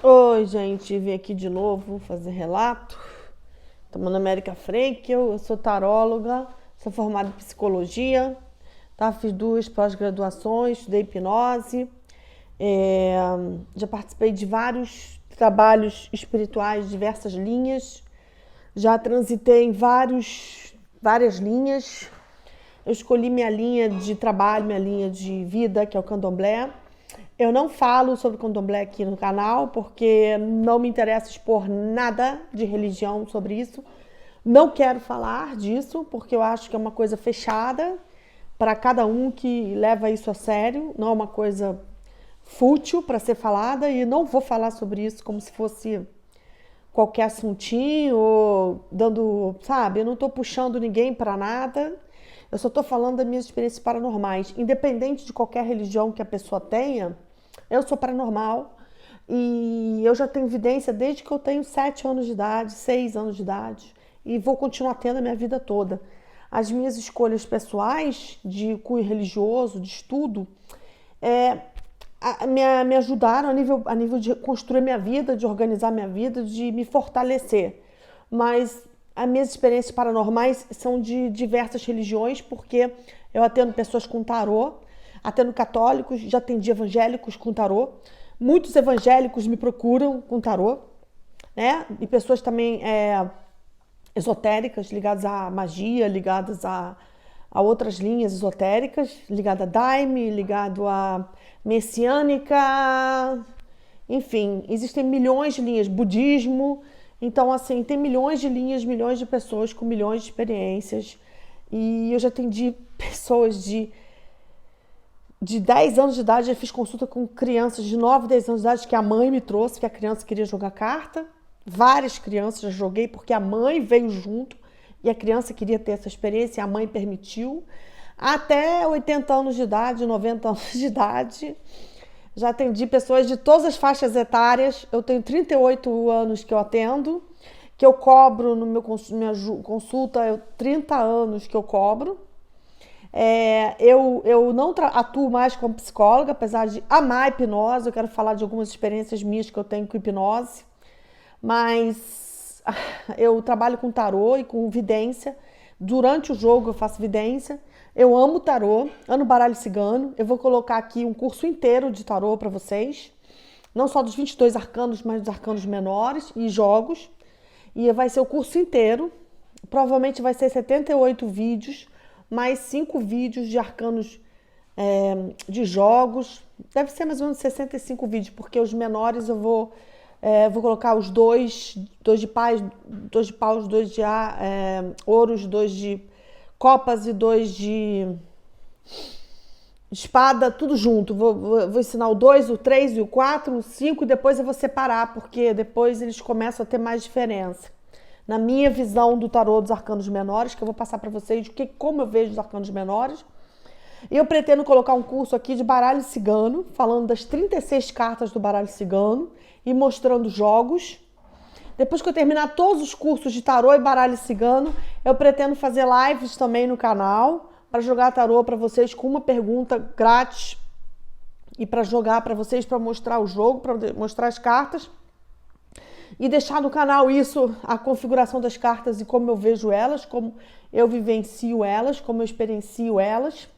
Oi, gente, vim aqui de novo fazer relato. Meu nome é Erika Frenkel, eu sou taróloga, sou formada em psicologia, tá? Fiz 2 pós-graduações, estudei hipnose, é, já participei de vários trabalhos espirituais, diversas linhas, já transitei em várias linhas. Eu escolhi minha linha de trabalho, minha linha de vida, que é o candomblé. Eu não falo sobre candomblé aqui no canal, porque não me interessa expor nada de religião sobre isso. Não quero falar disso, porque eu acho que é uma coisa fechada para cada um que leva isso a sério. Não é uma coisa fútil para ser falada, e não vou falar sobre isso como se fosse qualquer assuntinho, ou dando, sabe? Eu não estou puxando ninguém para nada. Eu só estou falando das minhas experiências paranormais. Independente de qualquer religião que a pessoa tenha, eu sou paranormal e eu já tenho evidência desde que eu tenho 7 anos de idade, 6 anos de idade, e vou continuar tendo a minha vida toda. As minhas escolhas pessoais de cunho religioso, de estudo, é, me ajudaram a nível de construir minha vida, de organizar minha vida, de me fortalecer. Mas as minhas experiências paranormais são de diversas religiões, porque eu atendo pessoas com tarô, atendo católicos, já atendi evangélicos com tarô. Muitos evangélicos me procuram com tarô, né? E pessoas também esotéricas, ligadas à magia, ligadas a outras linhas esotéricas, ligado a Daime, ligado a messiânica, enfim, existem milhões de linhas, budismo. Então, assim, tem milhões de linhas, milhões de pessoas com milhões de experiências. E eu já atendi pessoas de 10 anos de idade, já fiz consulta com crianças de 9, 10 anos de idade, que a mãe me trouxe, que a criança queria jogar carta. Várias crianças já joguei porque a mãe veio junto e a criança queria ter essa experiência e a mãe permitiu. Até 80 anos de idade, 90 anos de idade. Já atendi pessoas de todas as faixas etárias. Eu tenho 38 anos que eu atendo, que eu cobro no minha consulta, 30 anos que eu cobro. Eu não atuo mais como psicóloga, apesar de amar a hipnose. Eu quero falar de algumas experiências minhas que eu tenho com hipnose, mas eu trabalho com tarô e com vidência. Durante o jogo eu faço vidência. Eu amo tarô, amo baralho cigano. Eu vou colocar aqui um curso inteiro de tarô para vocês, não só dos 22 arcanos, mas dos arcanos menores e jogos. E vai ser o curso inteiro. Provavelmente vai ser 78 vídeos, mais 5 vídeos de arcanos, de jogos. Deve ser mais ou menos 65 vídeos, porque os menores eu vou colocar os dois de paz, 2 de paus, 2 de ouros, 2 de copas e 2 de espada, tudo junto. Vou ensinar o 2, o 3 e o 4, o 5, e depois eu vou separar, porque depois eles começam a ter mais diferença. Na minha visão do tarô dos arcanos menores, que eu vou passar para vocês como eu vejo os arcanos menores. E eu pretendo colocar um curso aqui de baralho cigano, falando das 36 cartas do baralho cigano e mostrando jogos. Depois que eu terminar todos os cursos de tarô e baralho cigano, eu pretendo fazer lives também no canal para jogar tarô para vocês com uma pergunta grátis e para jogar para vocês, para mostrar o jogo, para mostrar as cartas. E deixar no canal isso, a configuração das cartas e como eu vejo elas, como eu vivencio elas, como eu experiencio elas.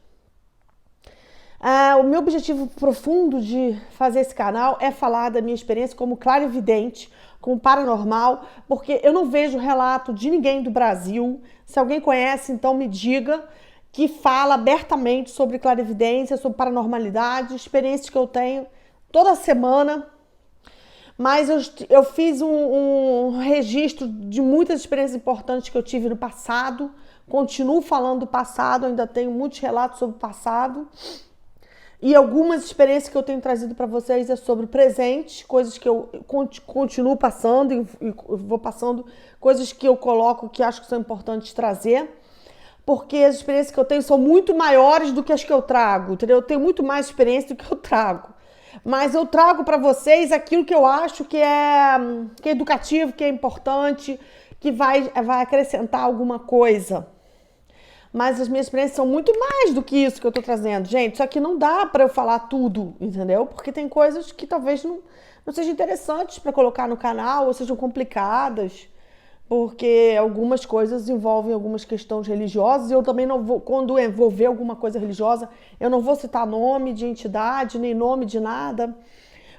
O meu objetivo profundo de fazer esse canal é falar da minha experiência como clarividente, como paranormal, porque eu não vejo relato de ninguém do Brasil. Se alguém conhece, então me diga, que fala abertamente sobre clarividência, sobre paranormalidade, experiências que eu tenho toda semana. Mas eu fiz um registro de muitas experiências importantes que eu tive no passado. Continuo falando do passado, ainda tenho muitos relatos sobre o passado. E algumas experiências que eu tenho trazido para vocês é sobre o presente, coisas que eu continuo passando e vou passando, coisas que eu coloco que acho que são importantes trazer. Porque as experiências que eu tenho são muito maiores do que as que eu trago, entendeu? Eu tenho muito mais experiência do que eu trago. Mas eu trago para vocês aquilo que eu acho que é educativo, que é importante, que vai acrescentar alguma coisa. Mas as minhas experiências são muito mais do que isso que eu tô trazendo, gente. Só que não dá para eu falar tudo, entendeu? Porque tem coisas que talvez não sejam interessantes para colocar no canal ou sejam complicadas, porque algumas coisas envolvem algumas questões religiosas e eu também não vou, quando envolver alguma coisa religiosa, eu não vou citar nome de entidade, nem nome de nada,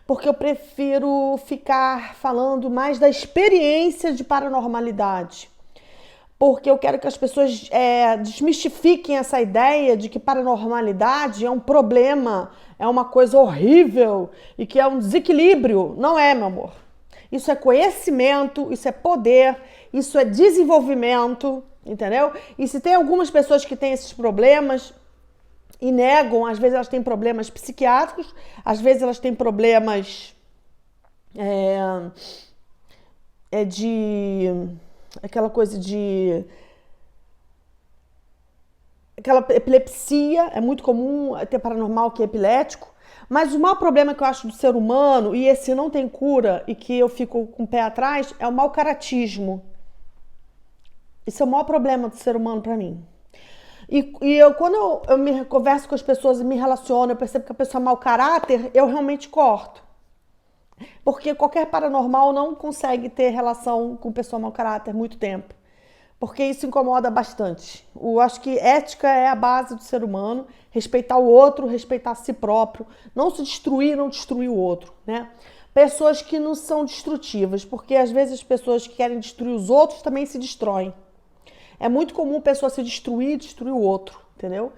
porque eu prefiro ficar falando mais da experiência de paranormalidade. Porque eu quero que as pessoas desmistifiquem essa ideia de que paranormalidade é um problema, é uma coisa horrível e que é um desequilíbrio. Não é, meu amor. Isso é conhecimento, isso é poder, isso é desenvolvimento, entendeu? E se tem algumas pessoas que têm esses problemas e negam, às vezes elas têm problemas psiquiátricos, às vezes elas têm problemas de aquela coisa de aquela epilepsia, é muito comum ter paranormal que é epilético, mas o maior problema que eu acho do ser humano, e esse não tem cura e que eu fico com o pé atrás, é o mau caratismo. Esse é o maior problema do ser humano para mim. Quando eu me converso com as pessoas e me relaciono, eu percebo que a pessoa é mau caráter, eu realmente corto. Porque qualquer paranormal não consegue ter relação com pessoa mau caráter muito tempo. Porque isso incomoda bastante. Eu acho que ética é a base do ser humano, respeitar o outro, respeitar si próprio, não se destruir, não destruir o outro, né? Pessoas que não são destrutivas, porque às vezes as pessoas que querem destruir os outros também se destroem. É muito comum a pessoa se destruir e destruir o outro, entendeu?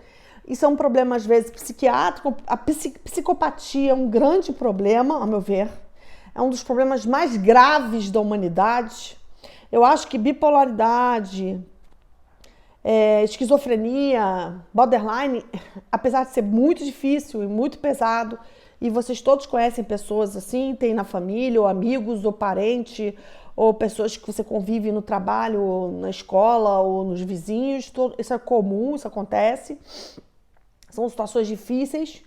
Isso é um problema às vezes psiquiátrico, a psicopatia é um grande problema, a meu ver. É um dos problemas mais graves da humanidade. Eu acho que bipolaridade, esquizofrenia, borderline, apesar de ser muito difícil e muito pesado, e vocês todos conhecem pessoas assim, tem na família, ou amigos, ou parente, ou pessoas que você convive no trabalho, ou na escola, ou nos vizinhos, isso é comum, isso acontece. São situações difíceis,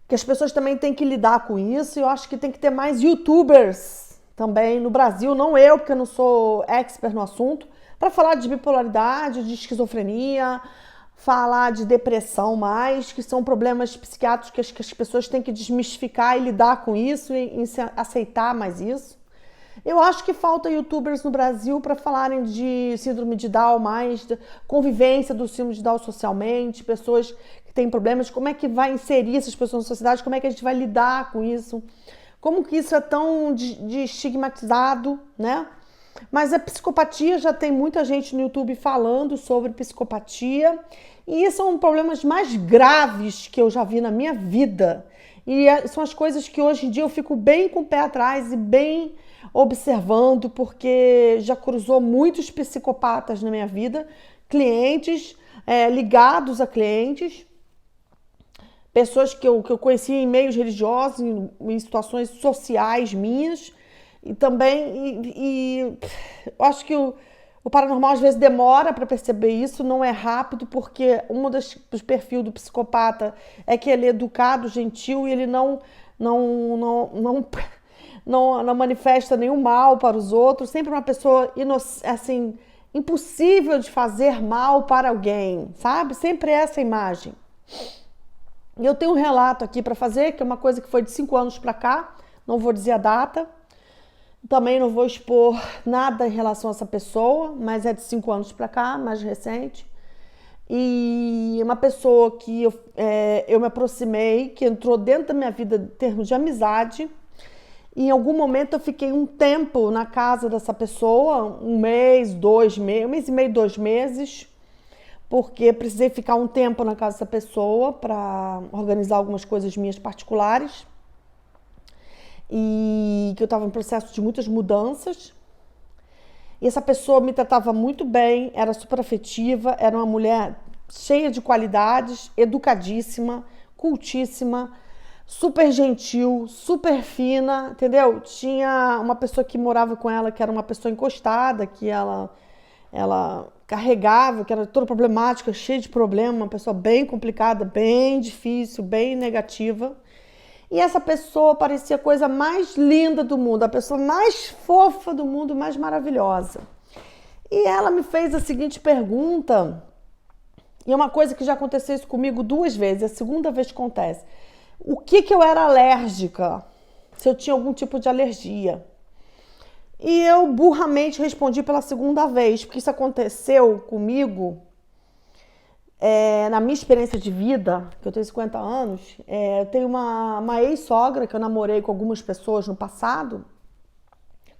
que as pessoas também têm que lidar com isso, e eu acho que tem que ter mais youtubers também no Brasil, não eu, porque eu não sou expert no assunto, para falar de bipolaridade, de esquizofrenia, falar de depressão mais, que são problemas psiquiátricos que as pessoas têm que desmistificar e lidar com isso e aceitar mais isso. Eu acho que falta youtubers no Brasil para falarem de síndrome de Down mais, de convivência do síndrome de Down socialmente, pessoas que têm problemas, como é que vai inserir essas pessoas na sociedade, como é que a gente vai lidar com isso, como que isso é tão de estigmatizado, né? Mas a psicopatia, já tem muita gente no YouTube falando sobre psicopatia, e são problemas mais graves que eu já vi na minha vida. E são as coisas que hoje em dia eu fico bem com o pé atrás e bem observando, porque já cruzou muitos psicopatas na minha vida, clientes, ligados a clientes, pessoas que eu conheci em meios religiosos, em situações sociais minhas, e também, eu acho que o paranormal às vezes demora para perceber isso, não é rápido, porque dos perfis do psicopata é que ele é educado, gentil, e ele não manifesta nenhum mal para os outros, sempre uma pessoa assim, impossível de fazer mal para alguém, sabe? Sempre essa imagem. E eu tenho um relato aqui para fazer, que é uma coisa que foi de 5 anos para cá, não vou dizer a data, também não vou expor nada em relação a essa pessoa, mas é de 5 anos para cá, mais recente. E uma pessoa que eu me aproximei, que entrou dentro da minha vida em termos de amizade. E em algum momento eu fiquei um tempo na casa dessa pessoa, 1 mês, 2 meses, 1 mês e meio, 2 meses, porque precisei ficar um tempo na casa dessa pessoa para organizar algumas coisas minhas particulares. E que eu estava em processo de muitas mudanças. E essa pessoa me tratava muito bem, era super afetiva, era uma mulher cheia de qualidades, educadíssima, cultíssima, super gentil, super fina, entendeu? Tinha uma pessoa que morava com ela, que era uma pessoa encostada, que ela carregava, que era toda problemática, cheia de problema, uma pessoa bem complicada, bem difícil, bem negativa. E essa pessoa parecia a coisa mais linda do mundo, a pessoa mais fofa do mundo, mais maravilhosa. E ela me fez a seguinte pergunta, e é uma coisa que já aconteceu isso comigo 2 vezes, é a segunda vez que acontece. O que eu era alérgica? se eu tinha algum tipo de alergia. E eu burramente respondi pela segunda vez, porque isso aconteceu comigo na minha experiência de vida, que eu tenho 50 anos. Eu tenho uma ex-sogra que eu namorei com algumas pessoas no passado.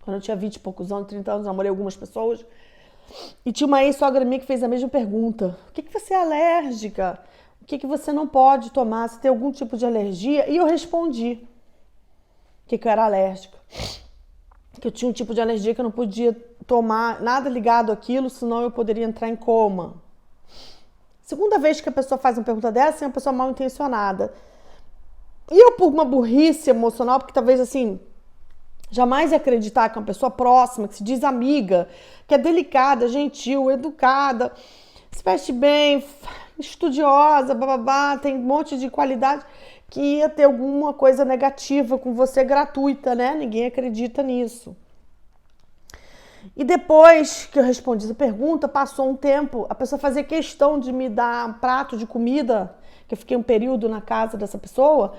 Quando eu tinha 20 e poucos anos, 30 anos, namorei algumas pessoas. E tinha uma ex-sogra minha que fez a mesma pergunta. O que você é alérgica? O que você não pode tomar? Você tem algum tipo de alergia? E eu respondi que eu era alérgica. Que eu tinha um tipo de alergia que eu não podia tomar nada ligado àquilo, senão eu poderia entrar em coma. Segunda vez que a pessoa faz uma pergunta dessa, é uma pessoa mal intencionada. E eu, por uma burrice emocional, porque talvez assim, jamais ia acreditar que uma pessoa próxima, que se diz amiga, que é delicada, gentil, educada, se veste bem, estudiosa, bababá, tem um monte de qualidade, que ia ter alguma coisa negativa com você gratuita, né? Ninguém acredita nisso. E depois que eu respondi essa pergunta, passou um tempo, a pessoa fazia questão de me dar um prato de comida, que eu fiquei um período na casa dessa pessoa,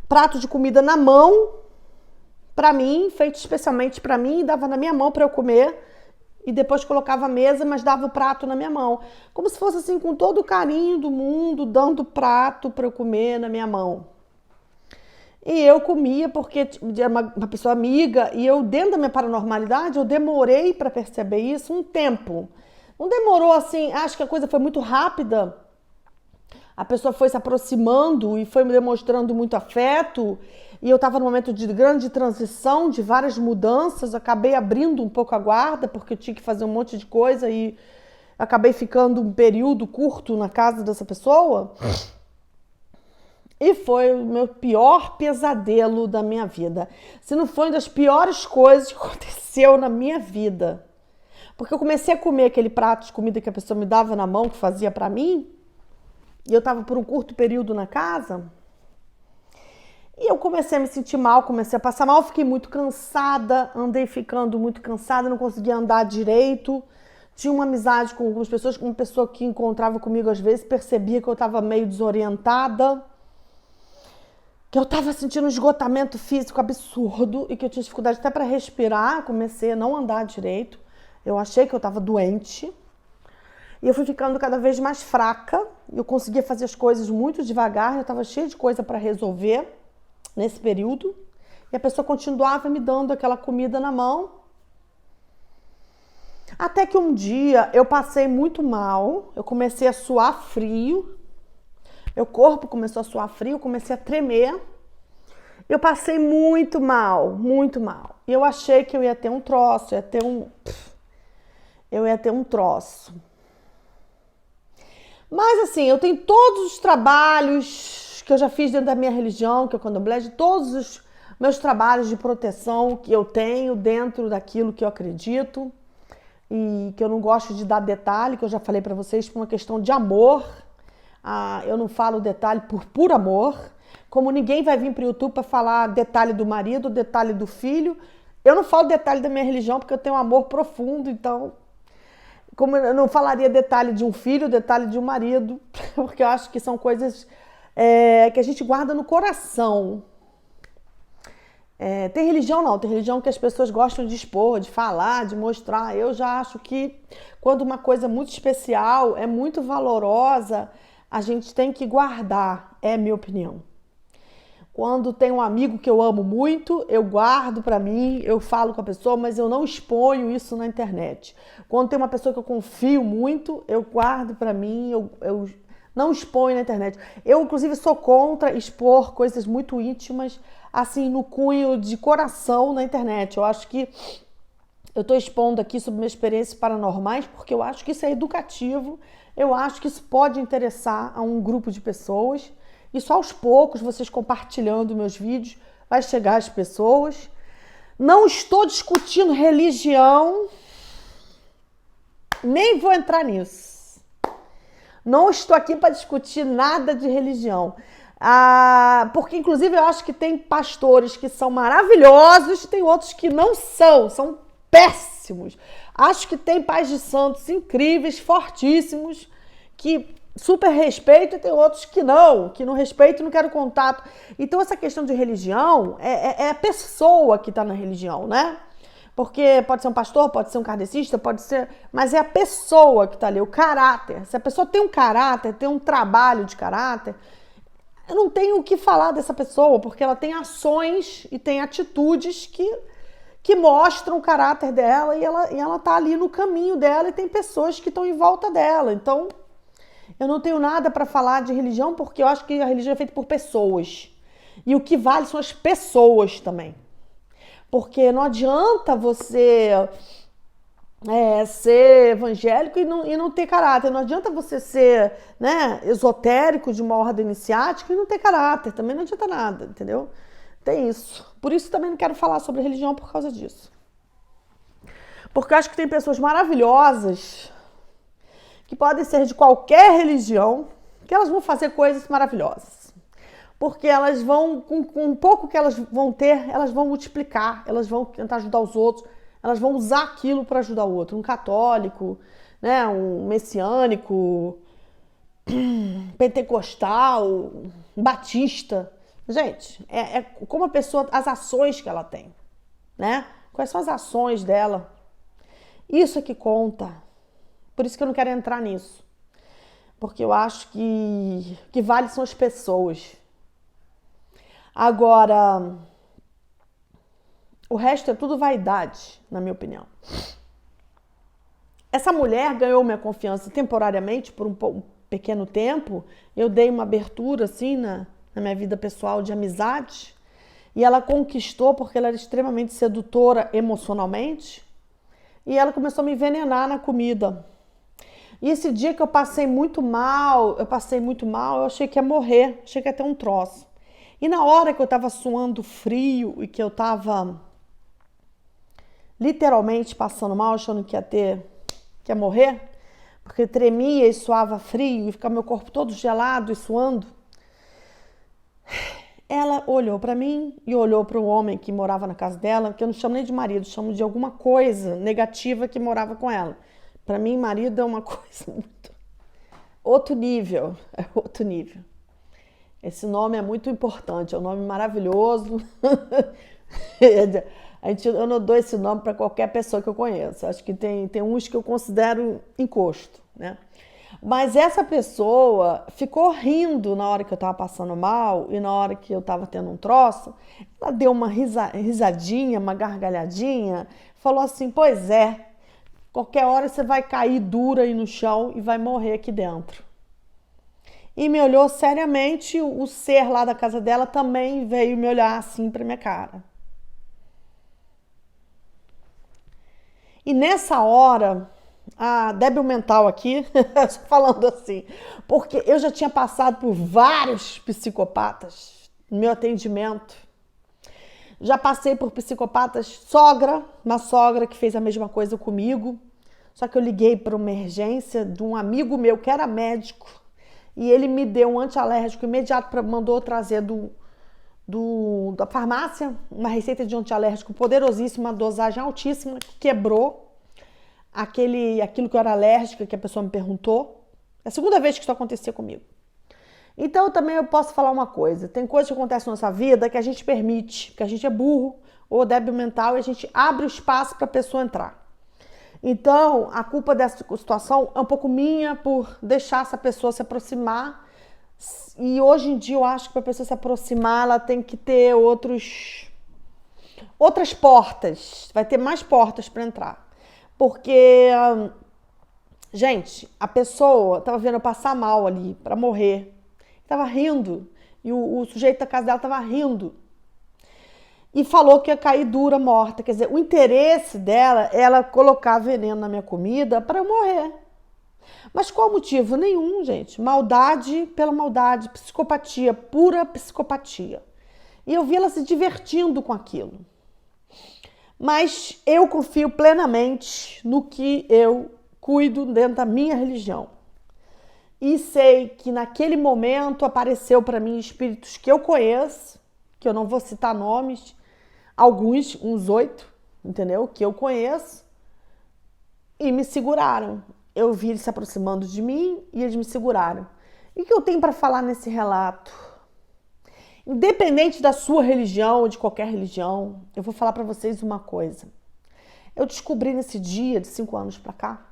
prato de comida na mão, para mim, feito especialmente para mim, dava na minha mão para eu comer, e depois colocava a mesa, mas dava o prato na minha mão. Como se fosse assim, com todo o carinho do mundo, dando o prato para eu comer na minha mão. E eu comia porque era uma pessoa amiga, e eu, dentro da minha paranormalidade, eu demorei para perceber isso um tempo. Não demorou assim, acho que a coisa foi muito rápida. A pessoa foi se aproximando e foi me demonstrando muito afeto, e eu estava num momento de grande transição, de várias mudanças, acabei abrindo um pouco a guarda, porque eu tinha que fazer um monte de coisa, e acabei ficando um período curto na casa dessa pessoa. E foi o meu pior pesadelo da minha vida. Se não foi uma das piores coisas que aconteceu na minha vida. Porque eu comecei a comer aquele prato de comida que a pessoa me dava na mão, que fazia pra mim. E eu tava por um curto período na casa. E eu comecei a me sentir mal, comecei a passar mal. Fiquei muito cansada, andei ficando muito cansada, não conseguia andar direito. Tinha uma amizade com algumas pessoas, uma pessoa que encontrava comigo às vezes percebia que eu tava meio desorientada, que eu estava sentindo um esgotamento físico absurdo e que eu tinha dificuldade até para respirar. Comecei a não andar direito. Eu achei que eu estava doente. E eu fui ficando cada vez mais fraca. Eu conseguia fazer as coisas muito devagar. Eu estava cheia de coisa para resolver nesse período. E a pessoa continuava me dando aquela comida na mão. Até que um dia eu passei muito mal. Eu comecei a suar frio. Meu corpo começou a suar frio, comecei a tremer. Eu passei muito mal, muito mal. E eu achei que eu ia ter um troço, eu ia ter um troço. Mas assim, eu tenho todos os trabalhos que eu já fiz dentro da minha religião, que é o candomblé, de todos os meus trabalhos de proteção que eu tenho dentro daquilo que eu acredito. E que eu não gosto de dar detalhe, que eu já falei pra vocês, por uma questão de amor. Eu não falo detalhe por puro amor, como ninguém vai vir para o YouTube para falar detalhe do marido, detalhe do filho. Eu não falo detalhe da minha religião porque eu tenho um amor profundo, então, como eu não falaria detalhe de um filho, detalhe de um marido, porque eu acho que são coisas que a gente guarda no coração. Tem religião não, tem religião que as pessoas gostam de expor, de falar, de mostrar. Eu já acho que quando uma coisa é muito especial, é muito valorosa, a gente tem que guardar, é a minha opinião. Quando tem um amigo que eu amo muito, eu guardo pra mim, eu falo com a pessoa, mas eu não exponho isso na internet. Quando tem uma pessoa que eu confio muito, eu guardo pra mim, eu não exponho na internet. Eu, inclusive, sou contra expor coisas muito íntimas, assim, no cunho de coração na internet. Eu acho que eu estou expondo aqui sobre minhas experiências paranormais, porque eu acho que isso é educativo, eu acho que isso pode interessar a um grupo de pessoas. E só aos poucos, vocês compartilhando meus vídeos, vai chegar às pessoas. Não estou discutindo religião, nem vou entrar nisso. Não estou aqui para discutir nada de religião. Porque, inclusive, eu acho que tem pastores que são maravilhosos e tem outros que não são péssimos. Acho que tem pais de santos incríveis, fortíssimos, que super respeito e tem outros que não respeito e não quero contato. Então essa questão de religião é a pessoa que está na religião, né? Porque pode ser um pastor, pode ser um kardecista, pode ser... Mas é a pessoa que está ali, o caráter. Se a pessoa tem um caráter, tem um trabalho de caráter, eu não tenho o que falar dessa pessoa, porque ela tem ações e tem atitudes que mostram o caráter dela e ela tá ali no caminho dela e tem pessoas que estão em volta dela. Então, eu não tenho nada para falar de religião, porque eu acho que a religião é feita por pessoas. E o que vale são as pessoas também. Porque não adianta você ser evangélico e não ter caráter. Não adianta você ser, né, esotérico de uma ordem iniciática e não ter caráter. Também não adianta nada, entendeu? Tem isso. Por isso também não quero falar sobre religião por causa disso. Porque eu acho que tem pessoas maravilhosas que podem ser de qualquer religião, que elas vão fazer coisas maravilhosas. Porque elas vão, com um pouco que elas vão ter, elas vão multiplicar, elas vão tentar ajudar os outros, elas vão usar aquilo para ajudar o outro. Um católico, né, um messiânico, pentecostal, um batista. Gente, é como a pessoa, as ações que ela tem, né? Quais são as ações dela? Isso é que conta. Por isso que eu não quero entrar nisso. Porque eu acho que vale são as pessoas. Agora, o resto é tudo vaidade, na minha opinião. Essa mulher ganhou minha confiança temporariamente por um pequeno tempo. Eu dei uma abertura assim na minha vida pessoal de amizade. E ela conquistou porque ela era extremamente sedutora emocionalmente. E ela começou a me envenenar na comida. E esse dia que eu passei muito mal, eu achei que ia morrer, achei que ia ter um troço. E na hora que eu tava suando frio e que eu tava literalmente passando mal, achando que ia morrer, porque tremia e suava frio e ficava meu corpo todo gelado e suando, ela olhou pra mim e olhou para um homem que morava na casa dela, que eu não chamo nem de marido, chamo de alguma coisa negativa que morava com ela. Pra mim, marido é uma coisa muito... outro nível, é outro nível. Esse nome é muito importante, é um nome maravilhoso. Eu não dou esse nome para qualquer pessoa que eu conheço. Acho que tem uns que eu considero encosto, né? Mas essa pessoa ficou rindo na hora que eu estava passando mal e na hora que eu estava tendo um troço. Ela deu uma risadinha, uma gargalhadinha, falou assim: pois é, qualquer hora você vai cair dura aí no chão e vai morrer aqui dentro. E me olhou seriamente, o ser lá da casa dela também veio me olhar assim pra minha cara. E nessa hora, a débil mental aqui, falando assim, porque eu já tinha passado por vários psicopatas no meu atendimento. Já passei por psicopatas, uma sogra que fez a mesma coisa comigo, só que eu liguei para uma emergência de um amigo meu que era médico, e ele me deu um antialérgico imediato, mandou trazer da farmácia uma receita de antialérgico poderosíssima, uma dosagem altíssima, que quebrou aquilo que eu era alérgica, que a pessoa me perguntou. É a segunda vez que isso acontecia comigo. Então também eu posso falar uma coisa, tem coisas que acontecem na nossa vida que a gente permite, que a gente é burro ou débil mental e a gente abre o espaço para a pessoa entrar. Então, a culpa dessa situação é um pouco minha por deixar essa pessoa se aproximar. E hoje em dia eu acho que para a pessoa se aproximar, ela tem que ter outras portas. Vai ter mais portas para entrar. Porque, gente, a pessoa estava vendo eu passar mal ali, para morrer. Estava rindo. E o sujeito da casa dela estava rindo. E falou que ia cair dura, morta. Quer dizer, o interesse dela é ela colocar veneno na minha comida para eu morrer. Mas qual motivo? Nenhum, gente. Maldade pela maldade, psicopatia, pura psicopatia. E eu vi ela se divertindo com aquilo. Mas eu confio plenamente no que eu cuido dentro da minha religião. E sei que naquele momento apareceu para mim espíritos que eu conheço, que eu não vou citar nomes, uns 8, entendeu? Que eu conheço, e me seguraram. eu vi eles se aproximando de mim e eles me seguraram. E o que eu tenho para falar nesse relato? Independente da sua religião ou de qualquer religião, eu vou falar para vocês uma coisa. Eu descobri nesse dia, de 5 anos para cá,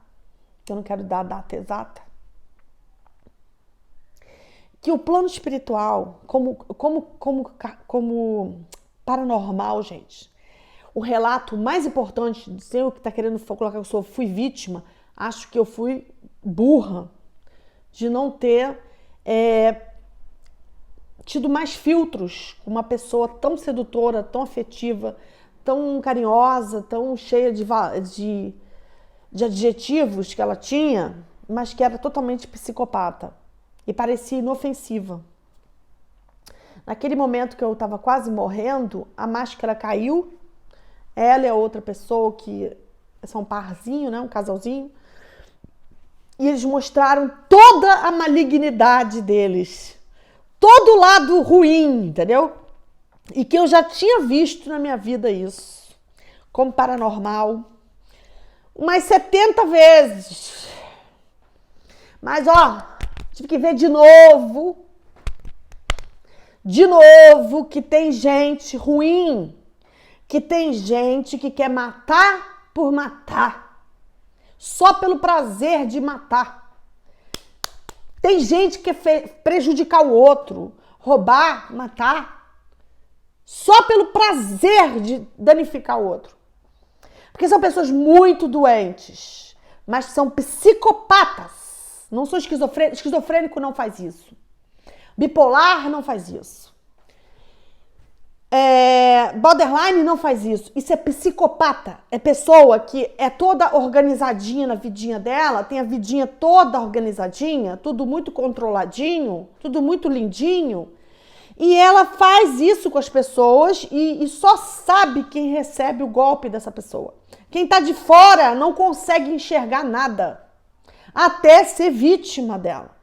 que eu não quero dar a data exata, que o plano espiritual, como paranormal, gente, o relato mais importante do Senhor que está querendo colocar que eu fui vítima, acho que eu fui burra de não ter tido mais filtros com uma pessoa tão sedutora, tão afetiva, tão carinhosa, tão cheia de adjetivos que ela tinha, mas que era totalmente psicopata e parecia inofensiva. Naquele momento que eu estava quase morrendo, a máscara caiu, ela e a outra pessoa, que são um parzinho, né, um casalzinho, e eles mostraram toda a malignidade deles, todo o lado ruim, entendeu? E que eu já tinha visto na minha vida isso, como paranormal, umas 70 vezes. Mas, tive que ver de novo, que tem gente ruim, que tem gente que quer matar por matar, só pelo prazer de matar. Tem gente que quer prejudicar o outro, roubar, matar, só pelo prazer de danificar o outro. Porque são pessoas muito doentes, mas são psicopatas. Não sou esquizofrênico. Esquizofrênico não faz isso. Bipolar não faz isso. Borderline não faz isso. Isso é psicopata. É pessoa que é toda organizadinha na vidinha dela, tem a vidinha toda organizadinha, tudo muito controladinho, tudo muito lindinho. E ela faz isso com as pessoas e só sabe quem recebe o golpe dessa pessoa. Quem tá de fora não consegue enxergar nada, até ser vítima dela.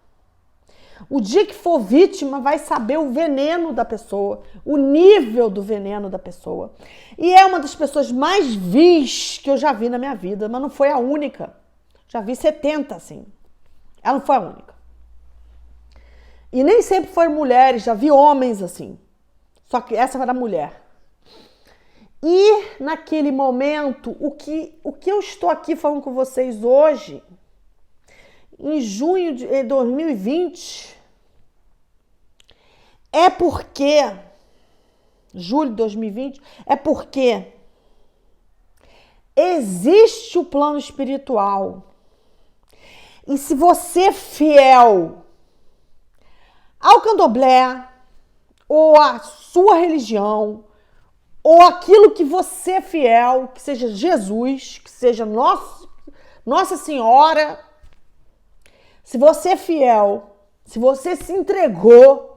O dia que for vítima, vai saber o veneno da pessoa, o nível do veneno da pessoa. E é uma das pessoas mais vis que eu já vi na minha vida, mas não foi a única. Já vi 70, assim. Ela não foi a única. E nem sempre foram mulheres, já vi homens assim. Só que essa era mulher. E naquele momento, o que eu estou aqui falando com vocês hoje, em junho de 2020, é porque, julho de 2020, é porque existe o plano espiritual. E se você é fiel ao candomblé, ou à sua religião, ou aquilo que você é fiel, que seja Jesus, que seja Nossa Senhora, se você é fiel, se você se entregou,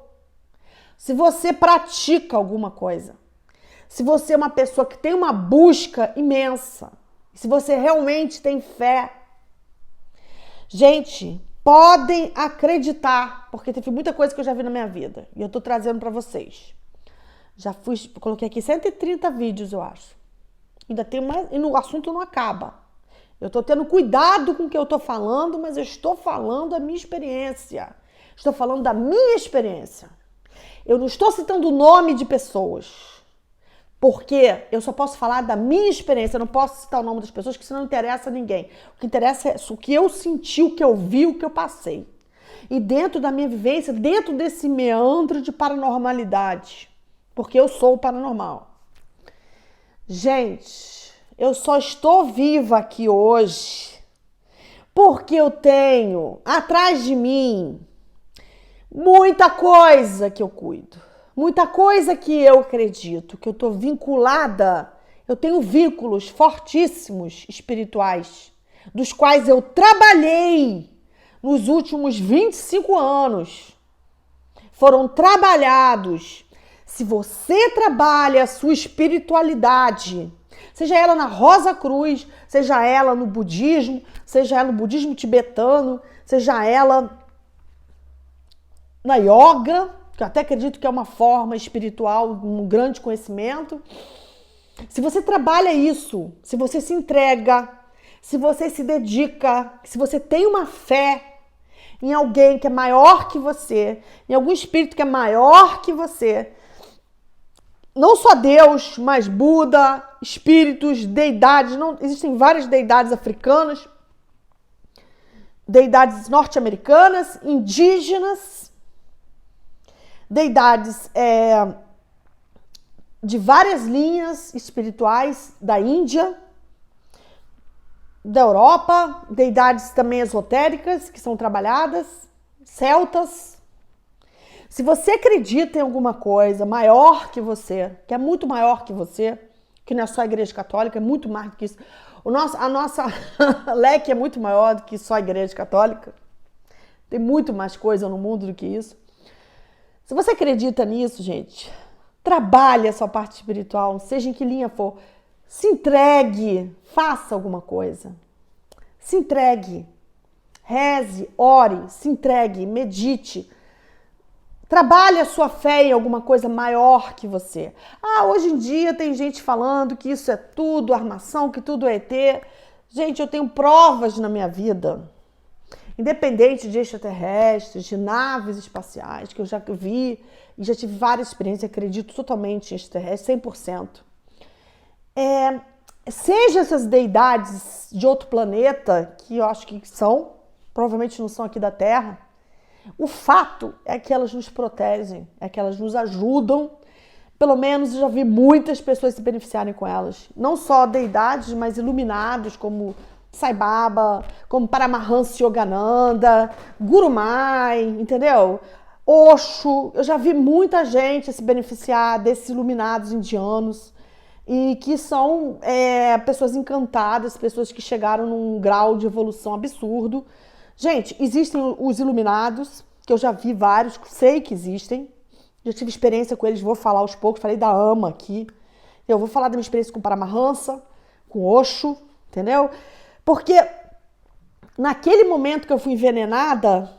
se você pratica alguma coisa, se você é uma pessoa que tem uma busca imensa, se você realmente tem fé, gente, podem acreditar, porque teve muita coisa que eu já vi na minha vida e eu tô trazendo para vocês. Coloquei aqui 130 vídeos, eu acho. Ainda tem mais, e o assunto não acaba. Eu tô tendo cuidado com o que eu tô falando, mas eu estou falando da minha experiência. Estou falando da minha experiência. Eu não estou citando o nome de pessoas, porque eu só posso falar da minha experiência, eu não posso citar o nome das pessoas, porque senão não interessa a ninguém. O que interessa é o que eu senti, o que eu vi, o que eu passei. E dentro da minha vivência, dentro desse meandro de paranormalidade, porque eu sou o paranormal. Gente, eu só estou viva aqui hoje porque eu tenho atrás de mim muita coisa que eu cuido, muita coisa que eu acredito, que eu estou vinculada, eu tenho vínculos fortíssimos espirituais, dos quais eu trabalhei nos últimos 25 anos. Foram trabalhados. Se você trabalha a sua espiritualidade, seja ela na Rosa Cruz, seja ela no budismo, seja ela no budismo tibetano, seja ela na yoga, que eu até acredito que é uma forma espiritual, um grande conhecimento. Se você trabalha isso, se você se entrega, se você se dedica, se você tem uma fé em alguém que é maior que você, em algum espírito que é maior que você, não só Deus, mas Buda, espíritos, deidades, não, existem várias deidades africanas, deidades norte-americanas, indígenas, deidades de várias linhas espirituais da Índia, da Europa, deidades também esotéricas que são trabalhadas, celtas. Se você acredita em alguma coisa maior que você, que é muito maior que você, que não é só a Igreja Católica, é muito mais do que isso. A nossa leque é muito maior do que só a Igreja Católica. Tem muito mais coisa no mundo do que isso. Se você acredita nisso, gente, trabalhe a sua parte espiritual, seja em que linha for. Se entregue, faça alguma coisa. Se entregue. Reze, ore, se entregue, medite. Trabalhe a sua fé em alguma coisa maior que você. Hoje em dia tem gente falando que isso é tudo armação, que tudo é ET. Gente, eu tenho provas na minha vida, independente de extraterrestres, de naves espaciais, que eu já vi e já tive várias experiências, acredito totalmente em extraterrestres, 100%. Seja essas deidades de outro planeta, que eu acho que são, provavelmente não são aqui da Terra, o fato é que elas nos protegem, é que elas nos ajudam. Pelo menos eu já vi muitas pessoas se beneficiarem com elas. Não só deidades, mas iluminados como Sai Baba, como Paramahansa Yogananda, Guru Mai, entendeu? Osho. Eu já vi muita gente se beneficiar desses iluminados indianos e que são pessoas encantadas, pessoas que chegaram num grau de evolução absurdo. Gente, existem os iluminados, que eu já vi vários, sei que existem, já tive experiência com eles, vou falar aos poucos, falei da Ama aqui, eu vou falar da minha experiência com Paramahansa, com Osho, entendeu? Porque naquele momento que eu fui envenenada,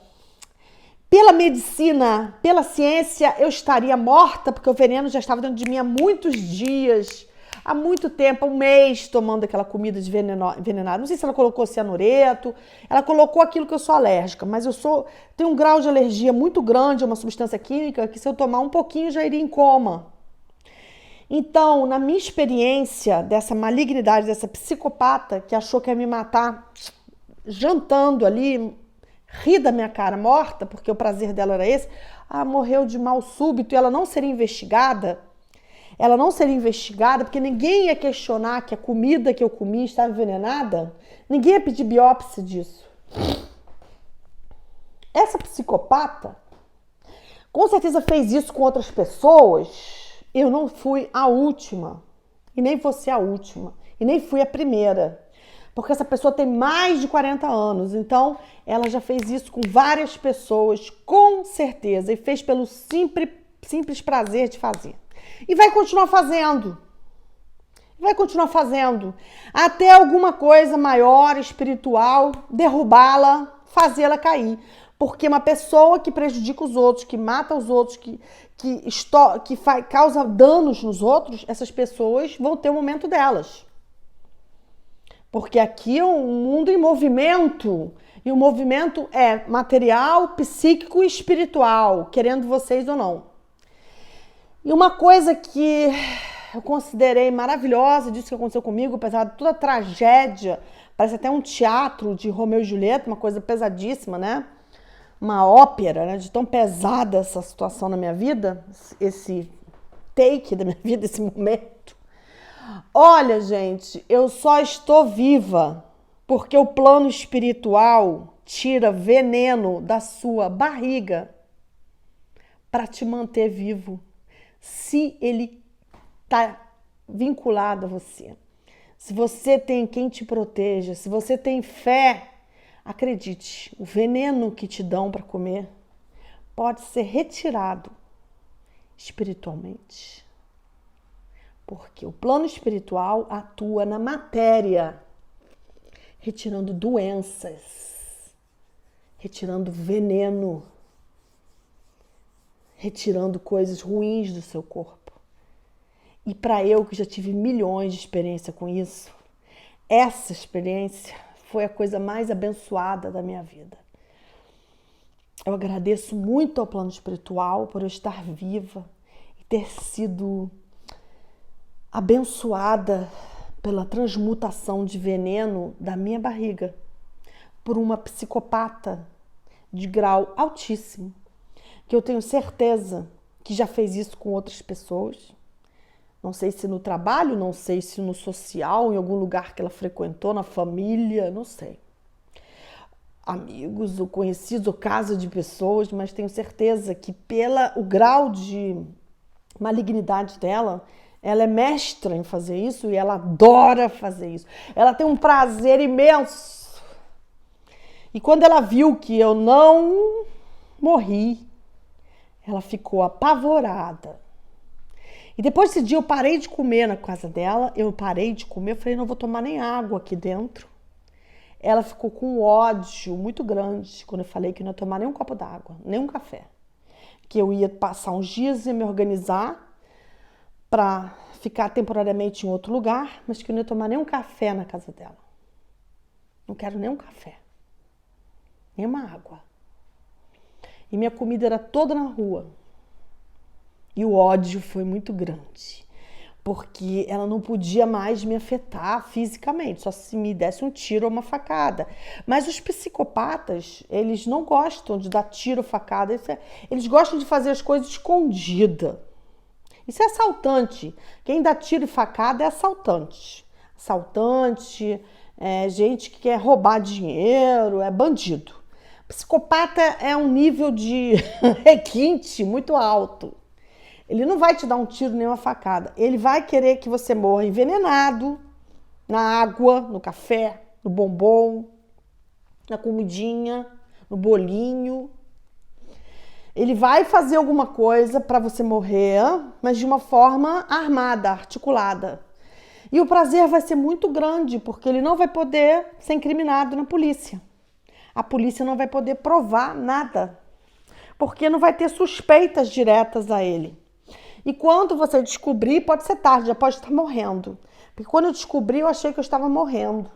pela medicina, pela ciência, eu estaria morta, porque o veneno já estava dentro de mim há muitos dias, há muito tempo, há um mês, tomando aquela comida de envenenada. Não sei se ela colocou cianureto, ela colocou aquilo que eu sou alérgica, mas tenho um grau de alergia muito grande a uma substância química que se eu tomar um pouquinho já iria em coma. Então, na minha experiência dessa malignidade, dessa psicopata que achou que ia me matar jantando ali, ri da minha cara morta, porque o prazer dela era esse, morreu de mal súbito e ela não seria investigada. Ela não seria investigada porque ninguém ia questionar que a comida que eu comi estava envenenada. Ninguém ia pedir biópsia disso. Essa psicopata com certeza fez isso com outras pessoas. Eu não fui a última. E nem vou ser a última. E nem fui a primeira. Porque essa pessoa tem mais de 40 anos. Então, ela já fez isso com várias pessoas, com certeza. E fez pelo simples prazer de fazer. E vai continuar fazendo. Vai continuar fazendo. Até alguma coisa maior, espiritual, derrubá-la, fazê-la cair. Porque uma pessoa que prejudica os outros, que mata os outros, que causa danos nos outros, essas pessoas vão ter o momento delas. Porque aqui é um mundo em movimento. E o movimento é material, psíquico e espiritual, querendo vocês ou não. E uma coisa que eu considerei maravilhosa disso que aconteceu comigo, apesar de toda a tragédia, parece até um teatro de Romeu e Julieta, uma coisa pesadíssima, né? Uma ópera, né? De tão pesada essa situação na minha vida, esse take da minha vida, esse momento. Olha, gente, eu só estou viva porque o plano espiritual tira veneno da sua barriga para te manter vivo. Se ele está vinculado a você, se você tem quem te proteja, se você tem fé, acredite, o veneno que te dão para comer pode ser retirado espiritualmente. Porque o plano espiritual atua na matéria, retirando doenças, retirando veneno, retirando coisas ruins do seu corpo. E para eu, que já tive milhões de experiência com isso, Essa experiência foi a coisa mais abençoada da minha vida. Eu agradeço muito ao plano espiritual por eu estar viva e ter sido abençoada pela transmutação de veneno da minha barriga por uma psicopata de grau altíssimo, que eu tenho certeza que já fez isso com outras pessoas. Não sei se no trabalho, não sei se no social, em algum lugar que ela frequentou, na família, não sei. Amigos, ou conhecidos, ou casa de pessoas, mas tenho certeza que o grau de malignidade dela, ela é mestra em fazer isso e ela adora fazer isso. Ela tem um prazer imenso. E quando ela viu que eu não morri, ela ficou apavorada. E depois desse dia eu parei de comer na casa dela, eu falei, não vou tomar nem água aqui dentro. Ela ficou com um ódio muito grande quando eu falei que não ia tomar nem um copo d'água, nem um café. Que eu ia passar uns dias e me organizar para ficar temporariamente em outro lugar, mas que eu não ia tomar nem um café na casa dela. Não quero nem um café, nem uma água. E minha comida era toda na rua. E o ódio foi muito grande, porque ela não podia mais me afetar fisicamente, só se me desse um tiro ou uma facada. Mas os psicopatas, eles não gostam de dar tiro ou facada, eles gostam de fazer as coisas escondidas. Isso é assaltante. Quem dá tiro e facada é assaltante. Assaltante, gente que quer roubar dinheiro, é bandido. Psicopata é um nível de requinte muito alto. Ele não vai te dar um tiro nem uma facada. Ele vai querer que você morra envenenado, na água, no café, no bombom, na comidinha, no bolinho. Ele vai fazer alguma coisa para você morrer, mas de uma forma armada, articulada. E o prazer vai ser muito grande, porque ele não vai poder ser incriminado na polícia. A polícia não vai poder provar nada, porque não vai ter suspeitas diretas a ele. E quando você descobrir, pode ser tarde, já pode estar morrendo. Porque quando eu descobri, eu achei que eu estava morrendo.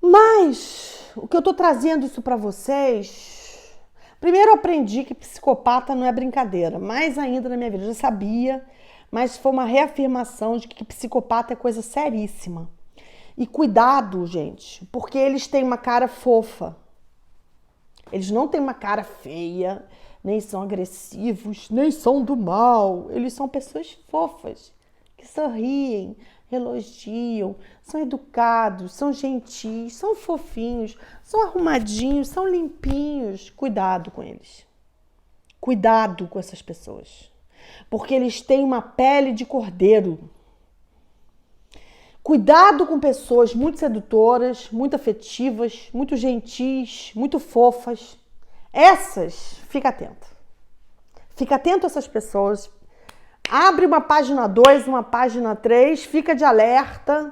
Mas o que eu estou trazendo isso para vocês... Primeiro eu aprendi que psicopata não é brincadeira. Mais ainda na minha vida, eu já sabia, mas foi uma reafirmação de que psicopata é coisa seríssima. E cuidado, gente, porque eles têm uma cara fofa. Eles não têm uma cara feia, nem são agressivos, nem são do mal. Eles são pessoas fofas, que sorriem, elogiam, são educados, são gentis, são fofinhos, são arrumadinhos, são limpinhos. Cuidado com eles. Cuidado com essas pessoas, porque eles têm uma pele de cordeiro. Cuidado com pessoas muito sedutoras, muito afetivas, muito gentis, muito fofas. Essas, fica atento. Fica atento a essas pessoas. Abre uma página 2, uma página 3, fica de alerta.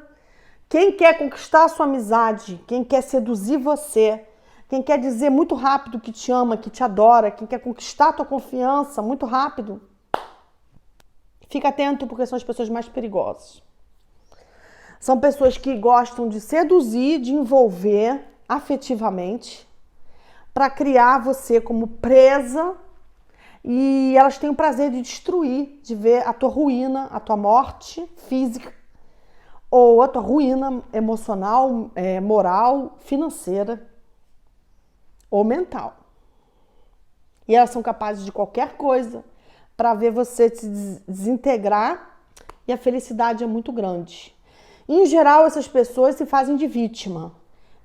Quem quer conquistar a sua amizade, quem quer seduzir você, quem quer dizer muito rápido que te ama, que te adora, quem quer conquistar a tua confiança muito rápido, fica atento, porque são as pessoas mais perigosas. São pessoas que gostam de seduzir, de envolver afetivamente, para criar você como presa, e elas têm o prazer de destruir, de ver a tua ruína, a tua morte física, ou a tua ruína emocional, moral, financeira ou mental. E elas são capazes de qualquer coisa para ver você se desintegrar, e a felicidade é muito grande. Em geral, essas pessoas se fazem de vítima.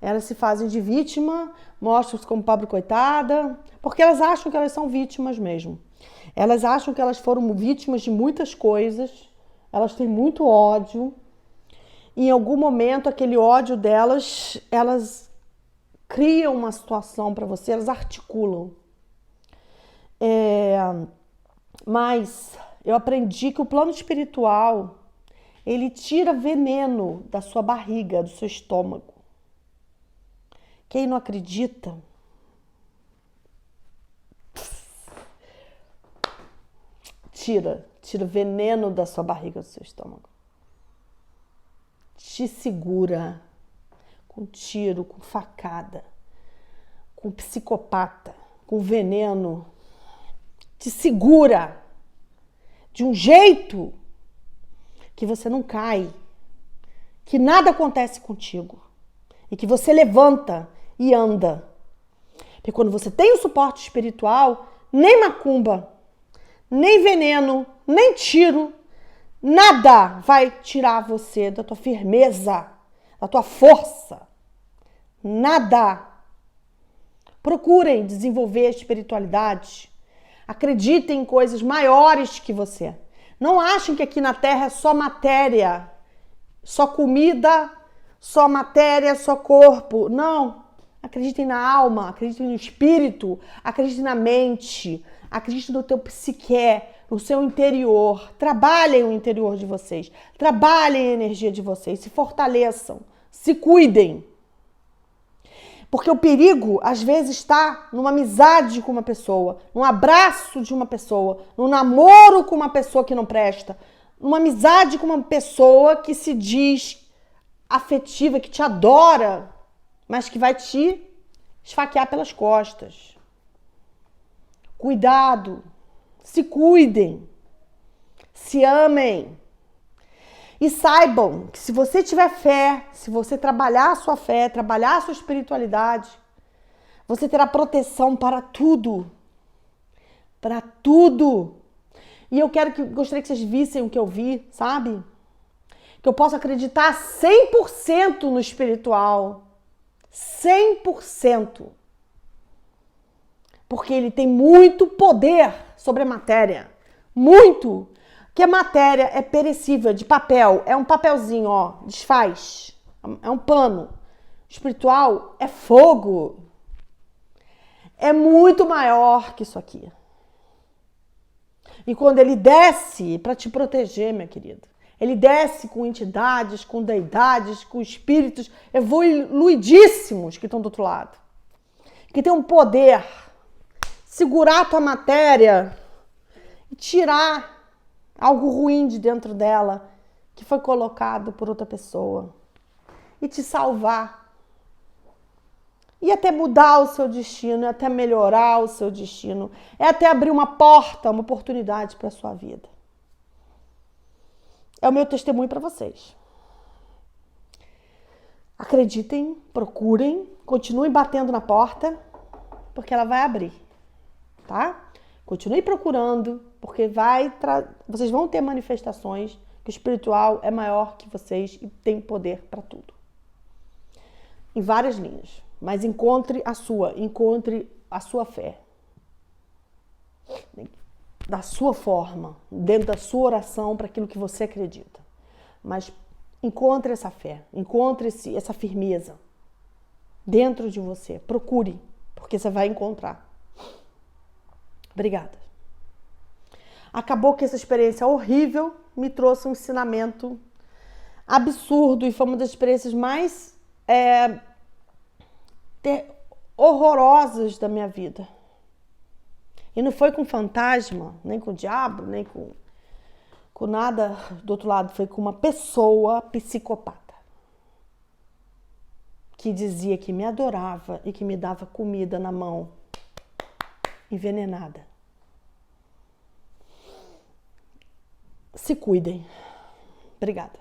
Elas se fazem de vítima, mostram-se como pobre coitada, porque elas acham que elas são vítimas mesmo. Elas acham que elas foram vítimas de muitas coisas, elas têm muito ódio. E em algum momento, aquele ódio delas, elas criam uma situação para você, elas articulam. Mas eu aprendi que o plano espiritual, ele tira veneno da sua barriga, do seu estômago. Quem não acredita, tira veneno da sua barriga, do seu estômago. te segura com tiro, com facada, com psicopata, com veneno. Te segura de um jeito que você não cai, que nada acontece contigo e que você levanta e anda. Porque quando você tem um suporte espiritual, nem macumba, nem veneno, nem tiro, nada vai tirar você da tua firmeza, da tua força. Nada. Procurem desenvolver a espiritualidade. Acreditem em coisas maiores que você. Não achem que aqui na Terra é só matéria, só comida, só matéria, só corpo. Não. Acreditem na alma, acreditem no espírito, acreditem na mente, acreditem no teu psique, no seu interior. Trabalhem o interior de vocês, trabalhem a energia de vocês, se fortaleçam, se cuidem. Porque o perigo, às vezes, está numa amizade com uma pessoa, num abraço de uma pessoa, num namoro com uma pessoa que não presta, numa amizade com uma pessoa que se diz afetiva, que te adora, mas que vai te esfaquear pelas costas. Cuidado, se cuidem, se amem. E saibam que se você tiver fé, se você trabalhar a sua fé, trabalhar a sua espiritualidade, você terá proteção para tudo. Para tudo. E eu gostaria que vocês vissem o que eu vi, sabe? Que eu posso acreditar 100% no espiritual. 100%. Porque ele tem muito poder sobre a matéria. Muito. Que a matéria é perecível, de papel, é um papelzinho, ó, desfaz, é um pano. Espiritual é fogo, é muito maior que isso aqui. E quando ele desce para te proteger, minha querida, ele desce com entidades, com deidades, com espíritos evoluidíssimos que estão do outro lado, que tem um poder, segurar a tua matéria e tirar algo ruim de dentro dela que foi colocado por outra pessoa e te salvar. E até mudar o seu destino, é até melhorar o seu destino, é até abrir uma porta, uma oportunidade para a sua vida. É o meu testemunho para vocês. Acreditem, procurem, continuem batendo na porta, porque ela vai abrir, tá? Continue procurando, porque vocês vão ter manifestações que o espiritual é maior que vocês e tem poder para tudo. Em várias linhas. Mas encontre a sua fé. Da sua forma, dentro da sua oração para aquilo que você acredita. Mas encontre essa fé, encontre essa firmeza dentro de você. Procure, porque você vai encontrar. Obrigada. Acabou que essa experiência horrível me trouxe um ensinamento absurdo e foi uma das experiências mais horrorosas da minha vida. E não foi com fantasma, nem com o diabo, nem com nada do outro lado. Foi com uma pessoa psicopata que dizia que me adorava e que me dava comida na mão, envenenada. Se cuidem. Obrigada.